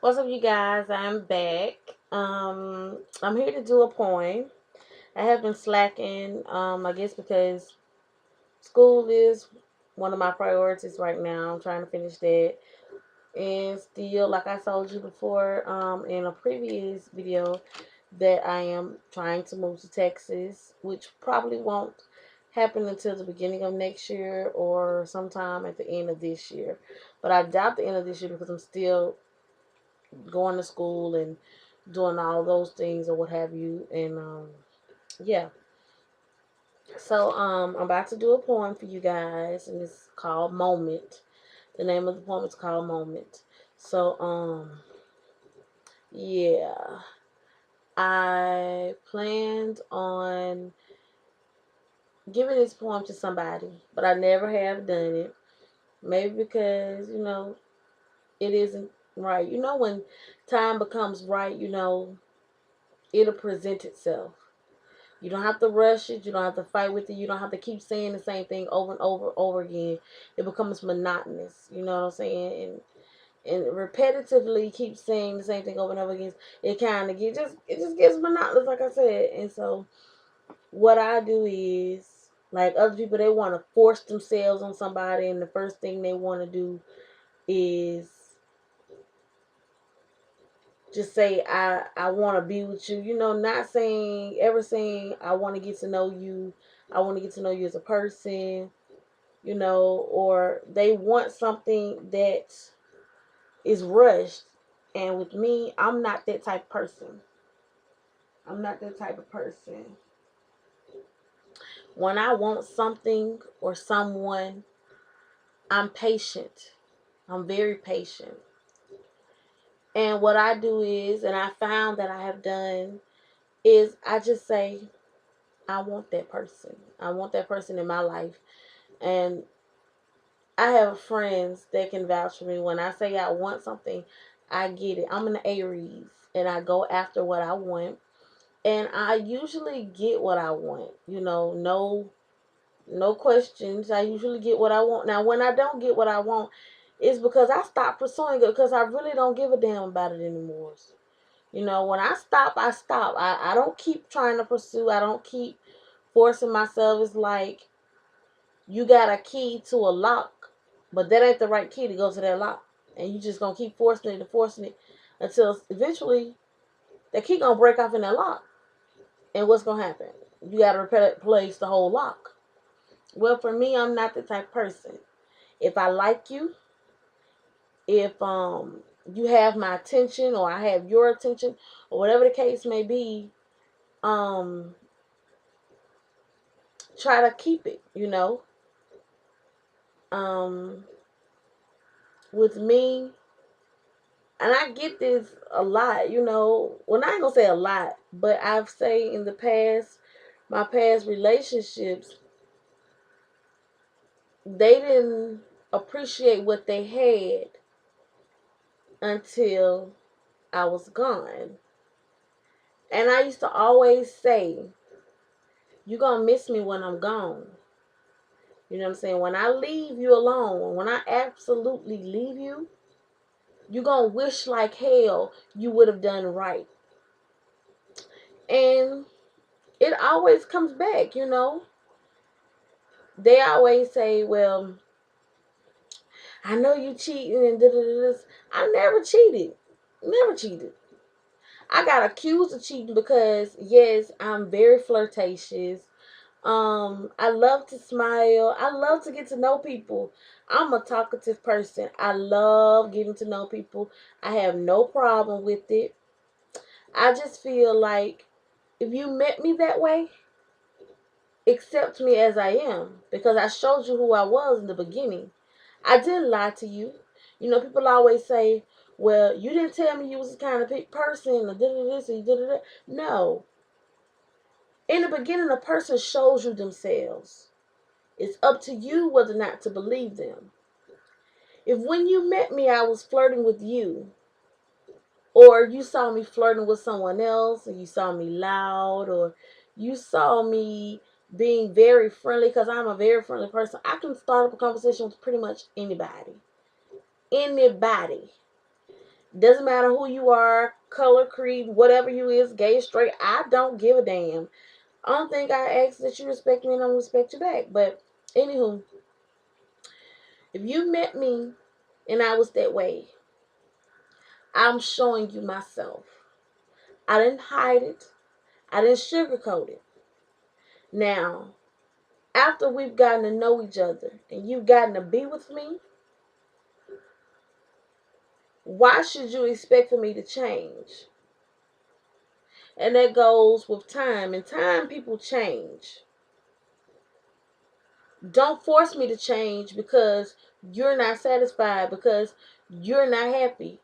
What's up, you guys? I'm back. I'm here to do a poem. I have been slacking, I guess because school is one of my priorities right now. I'm trying to finish that. And still, like I told you before, in a previous video, that I am trying to move to Texas, which probably won't happen until the beginning of next year or sometime at the end of this year. But I doubt the end of this year because I'm still going to school and doing all those things or what have you. And yeah. So I'm about to do a poem for you guys, and it's called Moment. The name of the poem is called Moment. So yeah. I planned on giving this poem to somebody, but I never have done it. Maybe because, it isn't right. When time becomes right, it'll present itself. You don't have to rush it. You don't have to fight with it. You don't have to keep saying the same thing over and over and over again. It becomes monotonous. You know what I'm saying? And repetitively keep saying the same thing over and over again. It kind of it just gets monotonous, like I said. And so what I do is, like other people, they want to force themselves on somebody, and the first thing they want to do is just say I want to be with you, not saying ever saying I want to get to know you, I want to get to know you as a person, or they want something that is rushed. And with me, I'm not that type of person. I'm not that type of person. When I want something or someone, I'm patient. I'm very patient. And what I do is, and I found that I have done, is I just say I want that person. I want that person in my life. And I have friends that can vouch for me. When I say I want something, I get it. I'm an Aries and I go after what I want. And I usually get what I want. No questions. I usually get what I want. Now when I don't get what I want, it's because I stopped pursuing it because I really don't give a damn about it anymore. When I stop, I stop. I don't keep trying to pursue. I don't keep forcing myself. It's like you got a key to a lock, but that ain't the right key to go to that lock. And you just gonna keep forcing it and forcing it until eventually the key gonna break off in that lock. And what's gonna happen? You gotta replace the whole lock. Well, for me, I'm not the type of person. If I like you, if you have my attention or I have your attention or whatever the case may be, um try to keep it. um with me, and I get this a lot. Well, I ain't gonna say a lot, but I've say in the past, my past relationships, they didn't appreciate what they had until I was gone. And I used to always say, you gonna miss me when I'm gone. You know what I'm saying? When I leave you alone, when I absolutely leave you, you gonna wish like hell you would have done right. And it always comes back. They always say, well, I know you cheating and da da da. I never cheated. Never cheated. I got accused of cheating because, yes, I'm very flirtatious. I love to smile. I love to get to know people. I'm a talkative person. I love getting to know people. I have no problem with it. I just feel like if you met me that way, accept me as I am because I showed you who I was in the beginning. I didn't lie to you. People always say, well, you didn't tell me you was the kind of person, or did this, or you did that. No. In the beginning, a person shows you themselves. It's up to you whether or not to believe them. If when you met me, I was flirting with you, or you saw me flirting with someone else, or you saw me loud, or you saw me being very friendly, because I'm a very friendly person, I can start up a conversation with pretty much anybody. Anybody. Doesn't matter who you are, color, creed, whatever you is, gay, straight, I don't give a damn. I don't think I ask that you respect me and I don't respect you back. But anywho, if you met me and I was that way, I'm showing you myself. I didn't hide it. I didn't sugarcoat it. Now, after we've gotten to know each other and you've gotten to be with me, why should you expect for me to change? And that goes with time. In time, people change. Don't force me to change because you're not satisfied, because you're not happy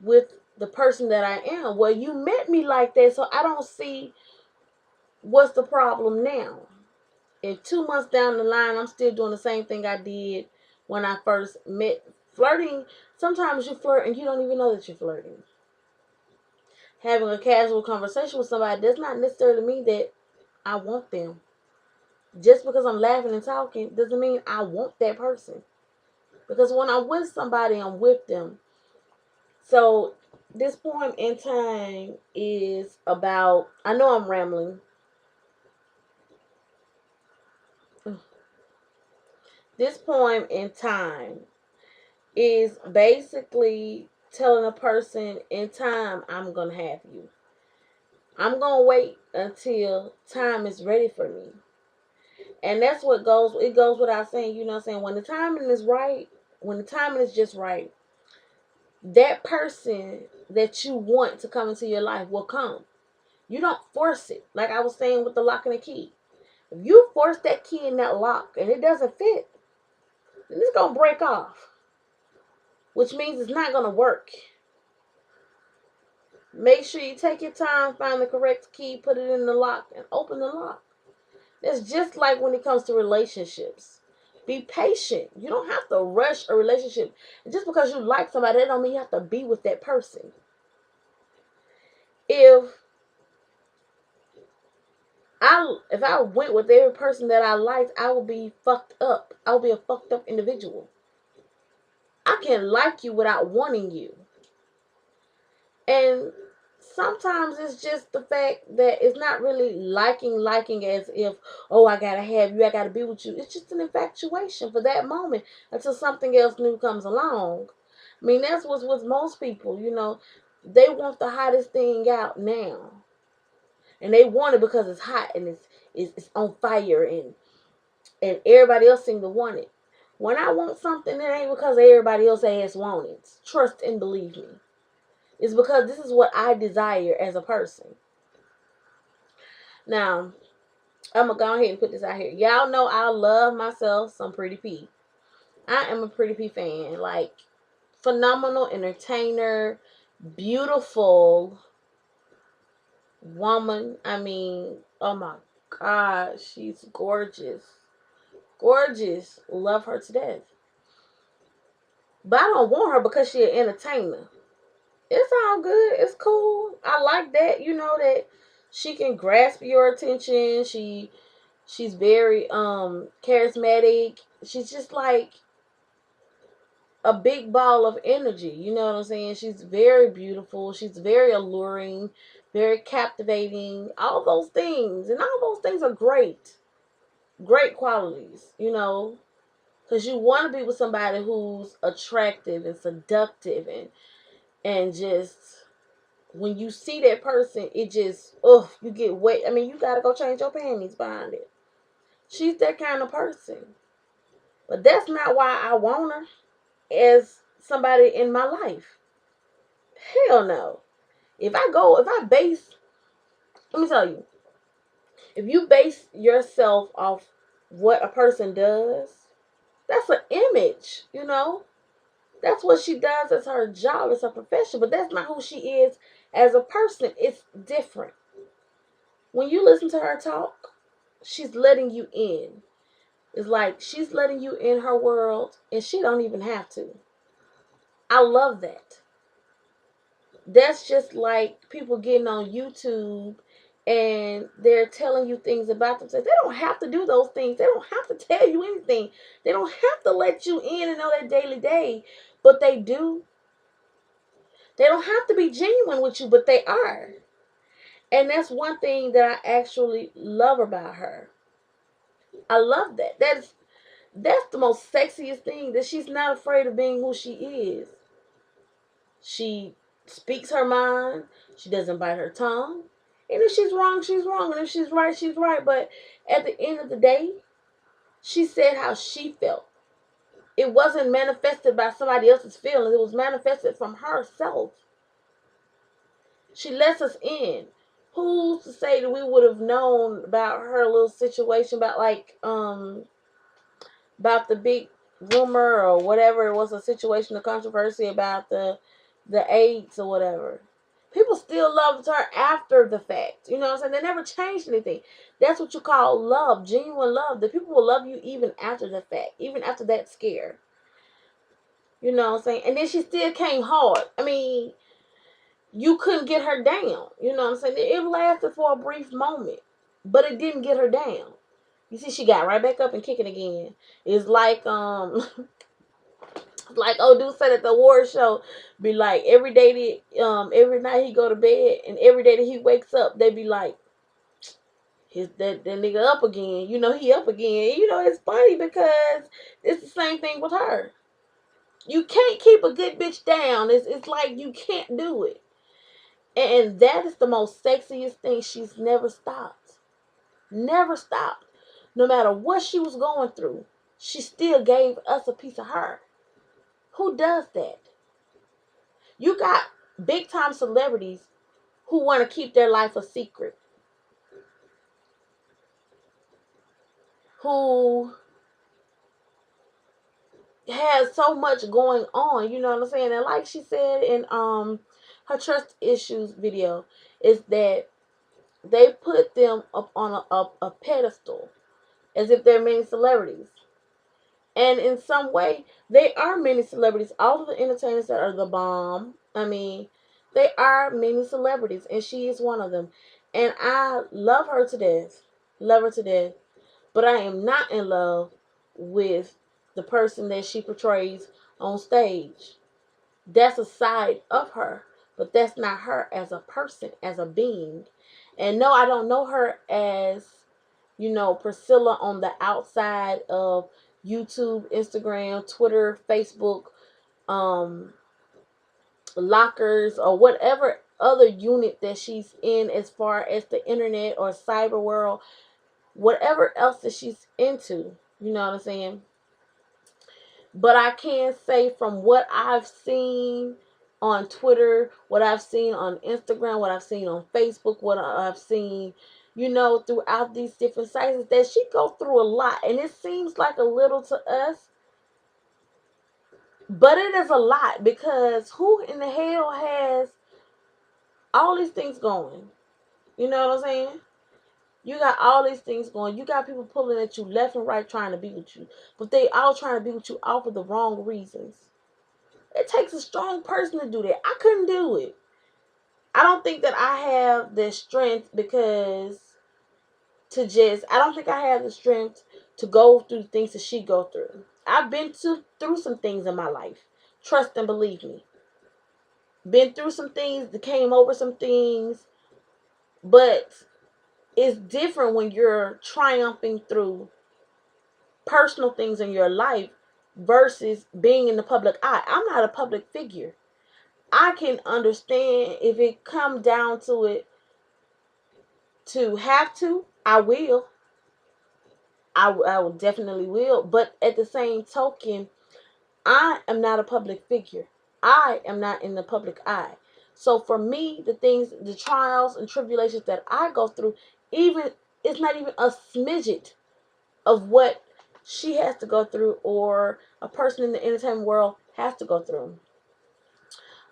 with the person that I am. Well, you met me like that, so I don't see what's the problem now. If 2 months down the line, I'm still doing the same thing I did when I first met. Flirting, sometimes you flirt and you don't even know that you're flirting. Having a casual conversation with somebody does not necessarily mean that I want them. Just because I'm laughing and talking doesn't mean I want that person. Because when I'm with somebody, I'm with them. So this point in time is about, I know I'm rambling. This poem in time is basically telling a person in time, I'm going to have you. I'm going to wait until time is ready for me. And that's what it goes without saying, you know what I'm saying? When the timing is right, when the timing is just right, that person that you want to come into your life will come. You don't force it. Like I was saying with the lock and the key. If you force that key in that lock and it doesn't fit, then it's going to break off, which means it's not going to work. Make sure you take your time, find the correct key, put it in the lock, and open the lock. That's just like when it comes to relationships. Be patient. You don't have to rush a relationship. And just because you like somebody, that don't mean you have to be with that person. If I went with every person that I liked, I would be fucked up. I would be a fucked up individual. I can like you without wanting you. And sometimes it's just the fact that it's not really liking as if, oh, I gotta have you, I gotta be with you. It's just an infatuation for that moment until something else new comes along. I mean, that's what's with most people, you know. They want the hottest thing out now. And they want it because it's hot and it's on fire and everybody else seems to want it. When I want something, it ain't because everybody else has want it. Trust and believe me. It's because this is what I desire as a person. Now, I'm going to go ahead and put this out here. Y'all know I love myself some Pretty P. I am a Pretty P fan. Like, phenomenal entertainer, beautiful woman. I mean, oh my God, she's gorgeous. Gorgeous. Love her to death. But I don't want her because she's an entertainer. It's all good. It's cool. I like that, you know, that she can grasp your attention. She's very charismatic. She's just like a big ball of energy. You know what I'm saying? She's very beautiful. She's very alluring, very captivating. All those things. And all those things are great. Great qualities, you know. Because you want to be with somebody who's attractive and seductive and just when you see that person, it just, you get wet. I mean, you got to go change your panties behind it. She's that kind of person. But that's not why I want her as somebody in my life. Hell no. If I base, let me tell you, if you base yourself off what a person does, that's an image, you know? That's what she does as her job, as her profession, but that's not who she is as a person. It's different. When you listen to her talk, she's letting you in. It's like she's letting you in her world and she don't even have to. I love that. That's just like people getting on YouTube and they're telling you things about themselves. They don't have to do those things. They don't have to tell you anything. They don't have to let you in and know their daily day. But they do. They don't have to be genuine with you, but they are. And that's one thing that I actually love about her. I love that. That's the most sexiest thing, that she's not afraid of being who she is. She speaks her mind. She doesn't bite her tongue. And if she's wrong, she's wrong. And if she's right, she's right. But at the end of the day, she said how she felt. It wasn't manifested by somebody else's feelings. It was manifested from herself. She lets us in. Who's to say that we would have known about her little situation, about the big rumor or whatever it was, a situation, a controversy about the AIDS or whatever. People still loved her after the fact. You know what I'm saying? They never changed anything. That's what you call love, genuine love. The people will love you even after the fact, even after that scare. You know what I'm saying? And then she still came hard. I mean, you couldn't get her down. You know what I'm saying? It lasted for a brief moment, but it didn't get her down. You see, she got right back up and kicking again. It's like like dude said at the award show, be like every day that every night he go to bed and every day that he wakes up, they be like, that nigga up again. You know, he up again. You know, it's funny because it's the same thing with her. You can't keep a good bitch down. It's like you can't do it. And that is the most sexiest thing. She's never stopped. Never stopped. No matter what she was going through, she still gave us a piece of her. Who does that? You got big time celebrities who want to keep their life a secret. Who has so much going on, you know what I'm saying? And like she said in her trust issues video, is that they put them up on a pedestal as if they're many celebrities. And in some way, they are many celebrities. All of the entertainers that are the bomb, I mean, they are many celebrities, and she is one of them. And I love her to death. Love her to death. But I am not in love with the person that she portrays on stage. That's a side of her, but that's not her as a person, as a being. And no, I don't know her as, Priscilla on the outside of YouTube, Instagram, Twitter, Facebook, um, lockers, or whatever other unit that she's in as far as the internet or cyber world, whatever else that she's into. You know what I'm saying? But I can say from what I've seen on Twitter, what I've seen on Instagram, what I've seen on Facebook, what I've seen, throughout these different sites, that she goes through a lot. And it seems like a little to us, but it is a lot, because who in the hell has all these things going? You know what I'm saying? You got all these things going. You got people pulling at you left and right trying to be with you. But they all trying to be with you all for the wrong reasons. It takes a strong person to do that. I couldn't do it. I don't think that I have the strength I don't think I have the strength to go through the things that she go through. I've been through some things in my life. Trust and believe me. Been through some things, came over some things, but it's different when you're triumphing through personal things in your life versus being in the public eye. I'm not a public figure. I can understand if it come down to it to have to, I will. I will definitely will. But at the same token, I am not a public figure. I am not in the public eye. So for me, the trials and tribulations that I go through, even it's not even a smidget of what she has to go through or a person in the entertainment world has to go through.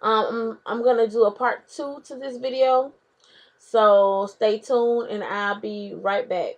I'm gonna do a part 2 to this video, so stay tuned and I'll be right back.